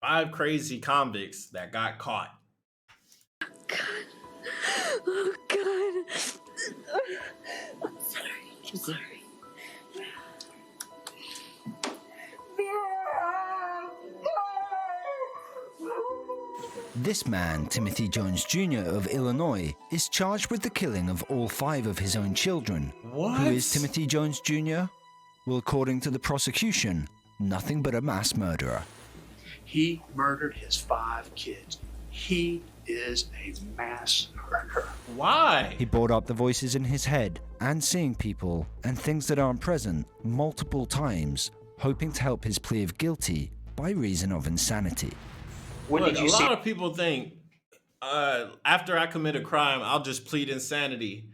5 crazy convicts that got caught. God. Oh, God. I'm sorry. I'm sorry. This man, Timothy Jones Jr. of Illinois, is charged with the killing of all 5 of his own children. What? Who is Timothy Jones Jr.? Well, according to the prosecution, nothing but a mass murderer. He murdered his 5 kids. He is a mass murderer. Why? He brought up the voices in his head and seeing people and things that aren't present multiple times, hoping to help his plea of guilty by reason of insanity. When Look, did a you see? lot of people think after I commit a crime, I'll just plead insanity.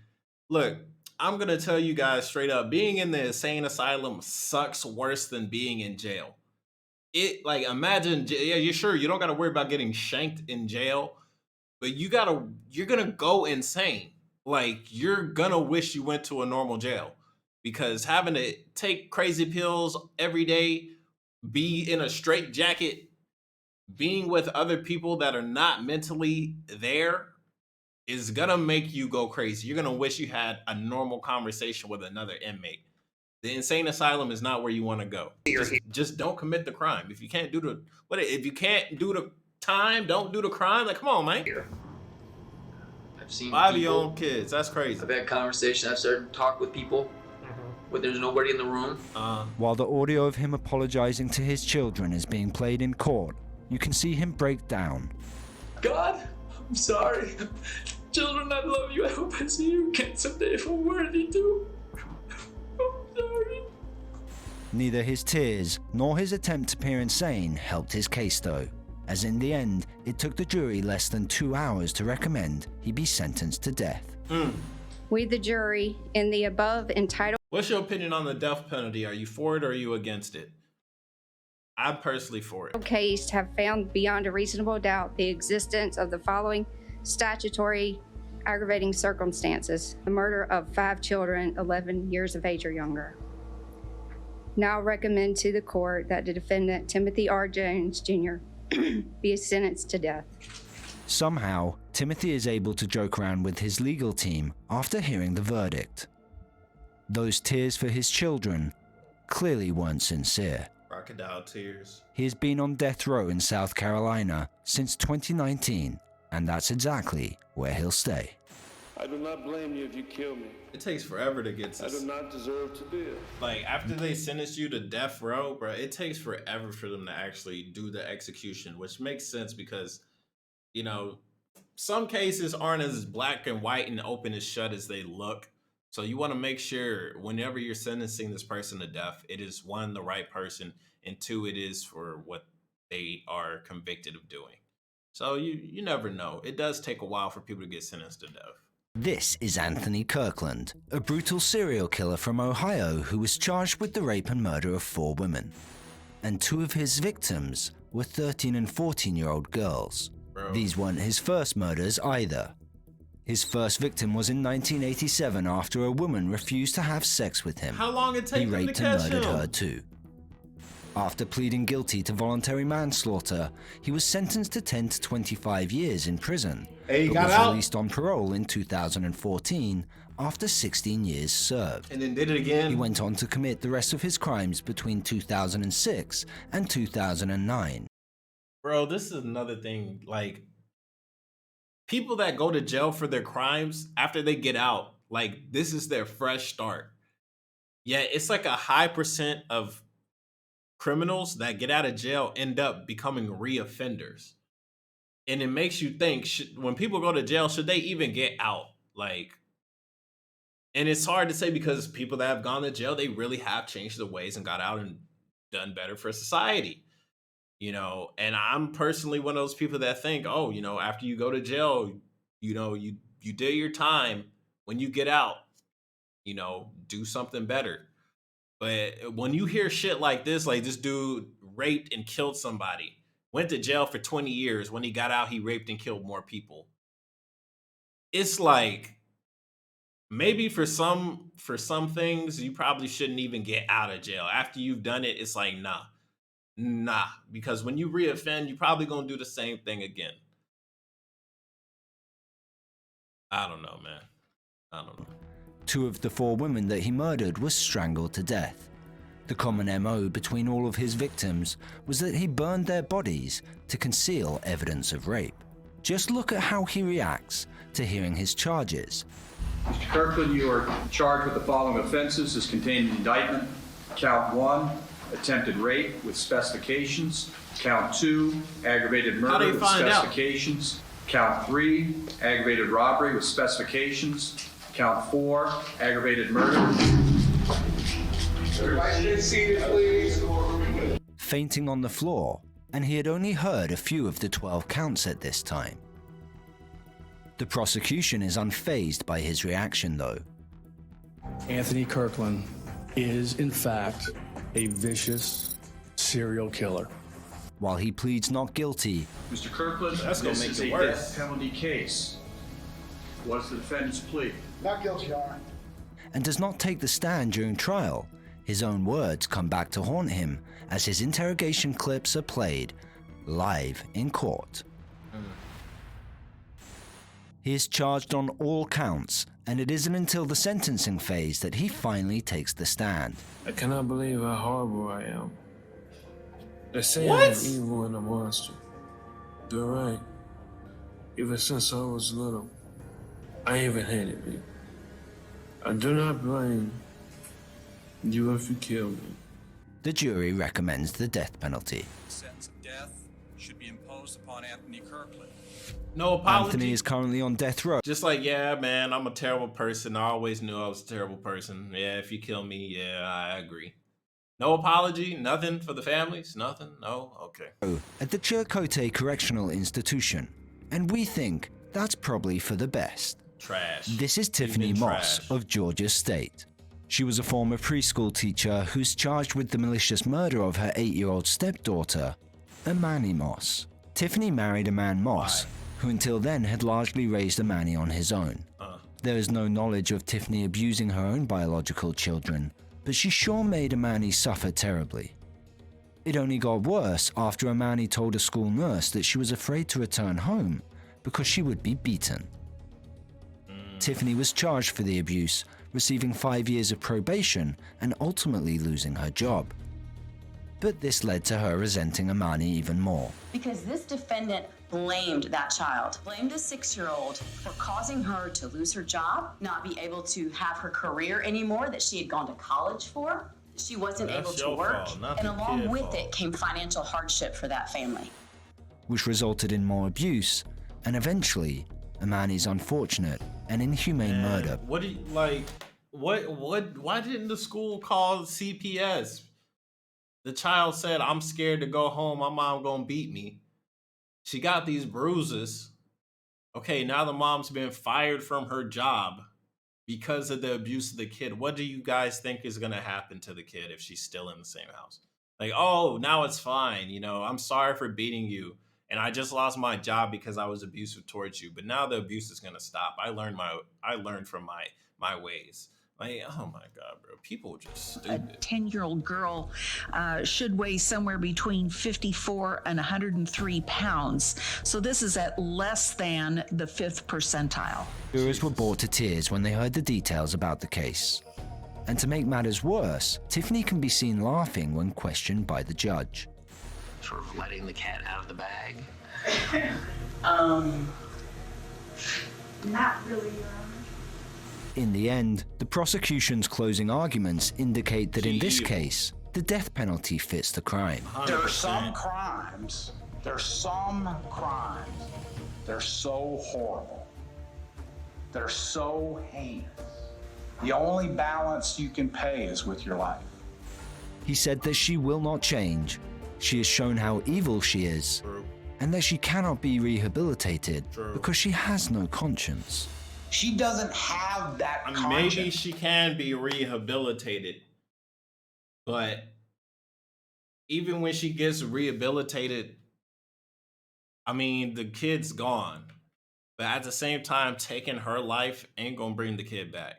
Look, I'm gonna tell you guys straight up, being in the insane asylum sucks worse than being in jail. It like imagine, yeah, you're sure you don't gotta worry about getting shanked in jail, but you're gonna go insane. Like you're gonna wish you went to a normal jail because having to take crazy pills every day, be in a straight jacket, being with other people that are not mentally there is gonna make you go crazy. You're gonna wish you had a normal conversation with another inmate. The insane asylum is not where you want to go. Just don't commit the crime. If you can't do the if you can't do the time, don't do the crime. Like, come on, man. I've seen 5 of your people, own kids. That's crazy. I've had conversations, I've started to talk with people when there's nobody in the room. While the audio of him apologizing to his children is being played in court, you can see him break down. God, I'm sorry. Children, I love you. I hope I see you again someday if I'm worthy to. I'm sorry. Neither his tears nor his attempt to appear insane helped his case though, as in the end, it took the jury less than 2 hours to recommend he be sentenced to death. We, the jury, in the above entitled What's your opinion on the death penalty? Are you for it or are you against it? I'm personally for it. case have found beyond a reasonable doubt the existence of the following statutory aggravating circumstances: the murder of 5 children 11 years of age or younger. Now recommend to the court that the defendant, Timothy R. Jones Jr., be sentenced to death. Somehow, Timothy is able to joke around with his legal team after hearing the verdict. Those tears for his children clearly weren't sincere. Crocodile tears. He has been on death row in South Carolina since 2019, and that's exactly where he'll stay. I do not blame you if you kill me. It takes forever to get I do to not deserve to live. like after they sentence you to death row, bro. It takes forever for them to actually do the execution, which makes sense because some cases aren't as black and white and open and shut as they look. So you want to make sure whenever you're sentencing this person to death, it is one, the right person, and two, it is for what they are convicted of doing. So you never know. It does take a while for people to get sentenced to death. This is Anthony Kirkland, a brutal serial killer from Ohio who was charged with the rape and murder of 4 women. And 2 of his victims were 13 and 14-year-old girls. Bro. These weren't his first murders either. His first victim was in 1987 after a woman refused to have sex with him. How long it take He them to raped and catch murdered him? her too. After pleading guilty to voluntary manslaughter, he was sentenced to 10 to 25 years in prison, Hey, he but got was out. released on parole in 2014 after 16 years served. And then did it again. He went on to commit the rest of his crimes between 2006 and 2009. Bro, this is another thing. Like, people that go to jail for their crimes after they get out, like, this is their fresh start. Yeah, it's like a high percent of criminals that get out of jail end up becoming reoffenders. And it makes you think, when people go to jail, should they even get out? Like, and it's hard to say because people that have gone to jail, they really have changed their ways and got out and done better for society. And I'm personally one of those people that think, oh, after you go to jail, you did your time. When you get out, do something better. But when you hear shit like this dude raped and killed somebody, went to jail for 20 years. When he got out, he raped and killed more people. It's like, maybe for some things, you probably shouldn't even get out of jail. After you've done it, it's like, nah. Nah, because when you reoffend, you're probably gonna do the same thing again. I don't know, man. I don't know. 2 of the 4 women that he murdered were strangled to death. The common MO between all of his victims was that he burned their bodies to conceal evidence of rape. Just look at how he reacts to hearing his charges. Mr. Kirkland, you are charged with the following offenses as contained in the indictment. Count 1, attempted rape with specifications. Count 2, aggravated murder with specifications. Count 3, aggravated robbery with specifications. Count 4, aggravated murder. Everybody get seated, please. Fainting on the floor, and he had only heard a few of the 12 counts at this time. The prosecution is unfazed by his reaction, though. Anthony Kirkland is, in fact, a vicious serial killer. While he pleads not guilty, Mr. Kirkland, That's gonna make this it is a worse. death penalty case. What's the defendant's plea? Not guilty, Your Honor. and does not take the stand during trial, his own words come back to haunt him as his interrogation clips are played live in court. He is charged on all counts, and it isn't until the sentencing phase that he finally takes the stand. I cannot believe how horrible I am. They say What? I'm evil and a monster. They're right. Ever since I was little, I even hated me. I do not blame you if you kill me. The jury recommends the death penalty. The sentence of death should be imposed upon Anthony Kirkland. No apology. Anthony is currently on death row. Just like, yeah, man, I'm a terrible person. I always knew I was a terrible person. Yeah, if you kill me, yeah, I agree. No apology? Nothing for the families? Nothing? No? Okay. At the Chilcote Correctional Institution, and we think that's probably for the best. Trash. This is Tiffany Even Moss trash. of Georgia State. She was a former preschool teacher who's charged with the malicious murder of her 8-year-old stepdaughter, Amani Moss. Tiffany married a man Moss, who until then had largely raised Amani on his own. There is no knowledge of Tiffany abusing her own biological children, but she sure made Amani suffer terribly. It only got worse after Amani told a school nurse that she was afraid to return home because she would be beaten. Tiffany was charged for the abuse, receiving 5 years of probation and ultimately losing her job. But this led to her resenting Amani even more. Because this defendant blamed that child, blamed a 6-year-old for causing her to lose her job, not be able to have her career anymore that she had gone to college for. She wasn't able to work, and along with it came financial hardship for that family. Which resulted in more abuse, and eventually, Amani's unfortunate and inhumane murder. What do you, like, why didn't the school call CPS? The child said, I'm scared to go home, my mom gonna beat me. She got these bruises. Okay, now the mom's been fired from her job because of the abuse of the kid. What do you guys think is gonna happen to the kid if she's still in the same house? Like, oh, now it's fine, you know, I'm sorry for beating you, and I just lost my job because I was abusive towards you, but now the abuse is gonna stop. I learned from my ways. Like, oh my God, bro. People are just stupid. A 10-year-old girl should weigh somewhere between 54 and 103 pounds. So this is at less than the 5th percentile. Jurors were brought to tears when they heard the details about the case. And to make matters worse, Tiffany can be seen laughing when questioned by the judge. For letting the cat out of the bag? Not really, In the end, the prosecution's closing arguments indicate that in this case, the death penalty fits the crime. 100%. There are some crimes, they're so horrible, they're so heinous. The only balance you can pay is with your life. He said that she will not change. She has shown how evil she is, and that she cannot be rehabilitated because she has no conscience. She doesn't have that conscience. Maybe she can be rehabilitated, but even when she gets rehabilitated, I mean, the kid's gone. But at the same time, taking her life ain't gonna bring the kid back.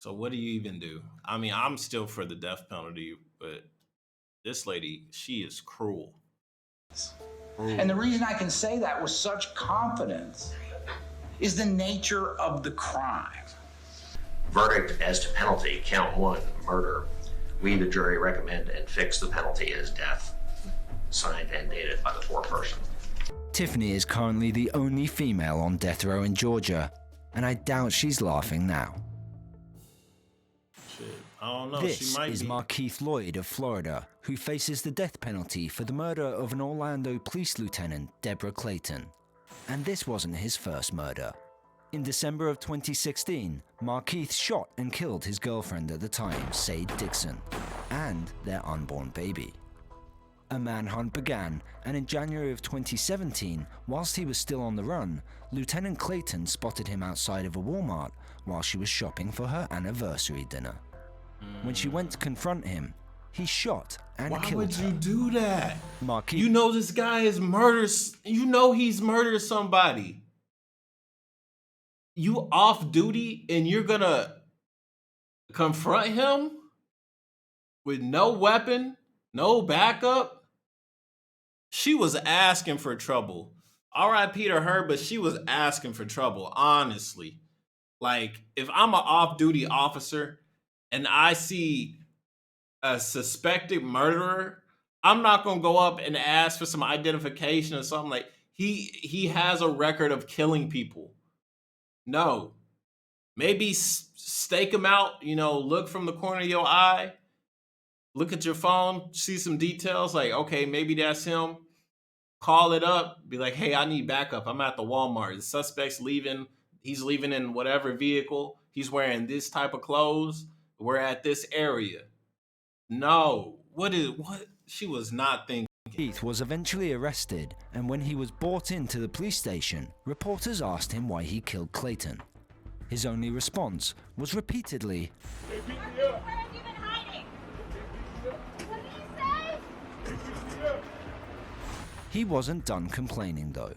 So what do you even do? I mean, I'm still for the death penalty, but This lady, she is cruel. And the reason I can say that with such confidence is the nature of the crime. Verdict as to penalty, count 1, murder. We, the jury, recommend and fix the penalty as death. Signed and dated by the foreperson. Tiffany is currently the only female on death row in Georgia, and I doubt she's laughing now. Shit, I don't know. This she might is be. Markeith Lloyd of Florida, who faces the death penalty for the murder of an Orlando police lieutenant, Deborah Clayton. And this wasn't his first murder. In December of 2016, Markeith shot and killed his girlfriend at the time, Sade Dixon, and their unborn baby. A manhunt began, and in January of 2017, whilst he was still on the run, Lieutenant Clayton spotted him outside of a Walmart while she was shopping for her anniversary dinner. When she went to confront him, he shot and Why killed would her. you do that? Markeith, You know this guy is murders. You know he's murdered somebody. You off duty and you're gonna confront him with no weapon, no backup? She was asking for trouble. R.I.P. to her, but she was asking for trouble, honestly. Like, if I'm an off-duty officer and I see a suspected murderer, I'm not gonna go up and ask for some identification or something. Like, he has a record of killing people. No. Maybe stake him out, look from the corner of your eye, look at your phone, see some details, like, okay, maybe that's him. Call it up, be like, hey, I need backup. I'm at the Walmart. The suspect's leaving. He's leaving in whatever vehicle. He's wearing this type of clothes. We're at this area. No. What? She was not thinking. Keith was eventually arrested, and when he was brought into the police station, reporters asked him why he killed Clayton. His only response was repeatedly, Where have you been hiding? What did you say? He wasn't done complaining though,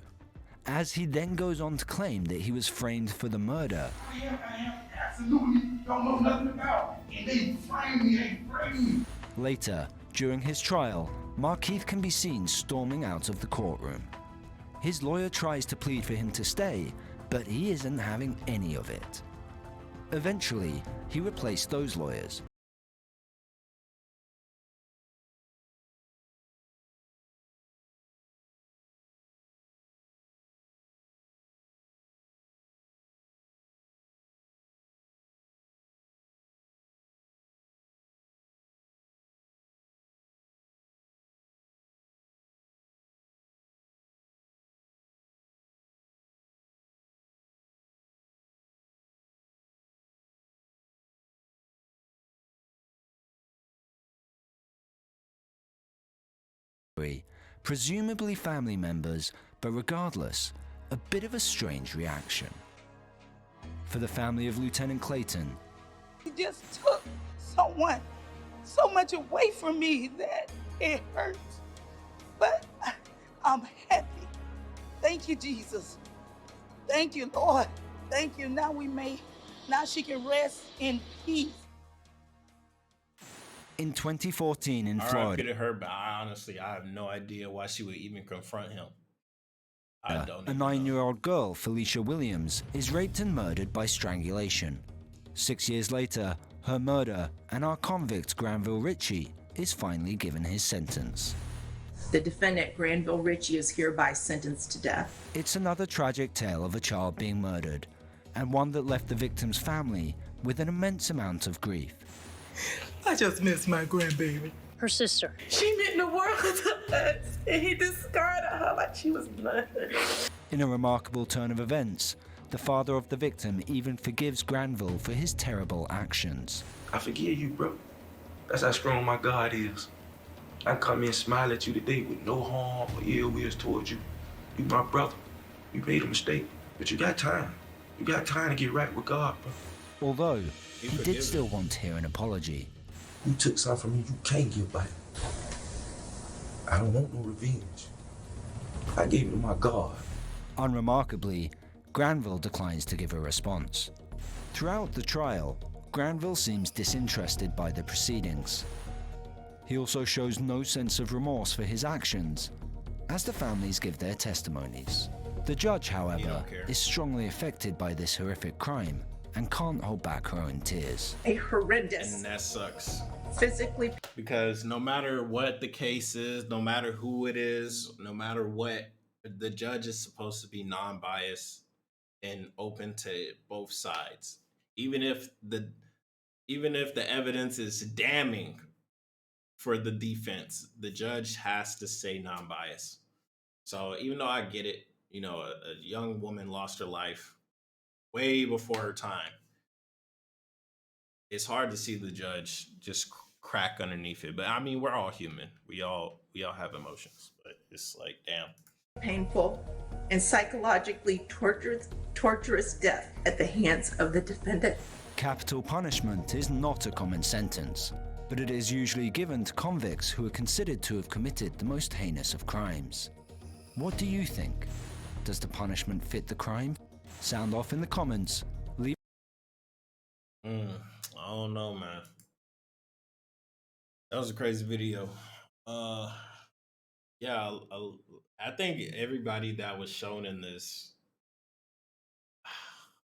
as he then goes on to claim that he was framed for the murder. I am absolutely don't know nothing about. And they framed me. Later, during his trial, Markeith can be seen storming out of the courtroom. His lawyer tries to plead for him to stay, but he isn't having any of it. Eventually, he replaced those lawyers. Presumably family members, but regardless, a bit of a strange reaction. For the family of Lieutenant Clayton, He just took someone so much away from me that it hurts. But I'm happy. Thank you, Jesus. Thank you, Lord. Thank you. Now she can rest in peace. in 2014 in Florida, to her, but I have no idea why she would even confront him. I don't a 9-year-old girl, Felicia Williams, is raped and murdered by strangulation. 6 years later, her murder and our convict Granville Ritchie is finally given his sentence. The defendant, Granville Ritchie, is hereby sentenced to death. It's another tragic tale of a child being murdered, and one that left the victim's family with an immense amount of grief. I just miss my grandbaby. Her sister. She meant the world to us, and he discarded her like she was nothing. In a remarkable turn of events, the father of the victim even forgives Granville for his terrible actions. I forgive you, bro. That's how strong my God is. I can come in and smile at you today with no harm or ill will towards you. You my brother. You made a mistake, but you got time. You got time to get right with God, bro. Although, he did still want to hear an apology. You took something from me you can't give back. I don't want no revenge. I gave it to my God. Unremarkably, Granville declines to give a response. Throughout the trial, Granville seems disinterested by the proceedings. He also shows no sense of remorse for his actions, as the families give their testimonies. The judge, however, is strongly affected by this horrific crime and can't hold back her own tears. A horrendous. And that sucks. Physically. Because no matter what the case is, no matter who it is, no matter what, the judge is supposed to be non-biased and open to both sides. Even if the evidence is damning for the defense, the judge has to say non-biased. So even though I get it, you know, a young woman lost her life way before her time. It's hard to see the judge just crack underneath it. But I mean, we're all human. We all have emotions. But it's like, damn. Painful and psychologically torturous death at the hands of the defendant. Capital punishment is not a common sentence, but it is usually given to convicts who are considered to have committed the most heinous of crimes. What do you think? Does the punishment fit the crime? Sound off in the comments. Leave. I don't know, man. That was a crazy video. Yeah, I think everybody that was shown in this,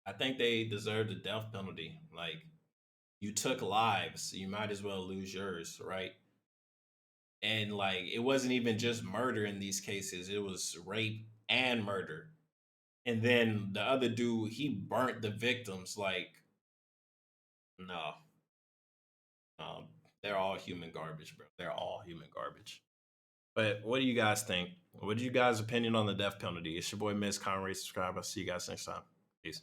I think they deserve the death penalty. Like, you took lives, you might as well lose yours, right? And like, it wasn't even just murder in these cases, it was rape and murder. And then the other dude, he burnt the victims. Like, no, they're all human garbage, bro. They're all human garbage. But what do you guys think? What is you guys' opinion on the death penalty? It's your boy Miss Conrad. Subscribe. I'll see you guys next time. Peace.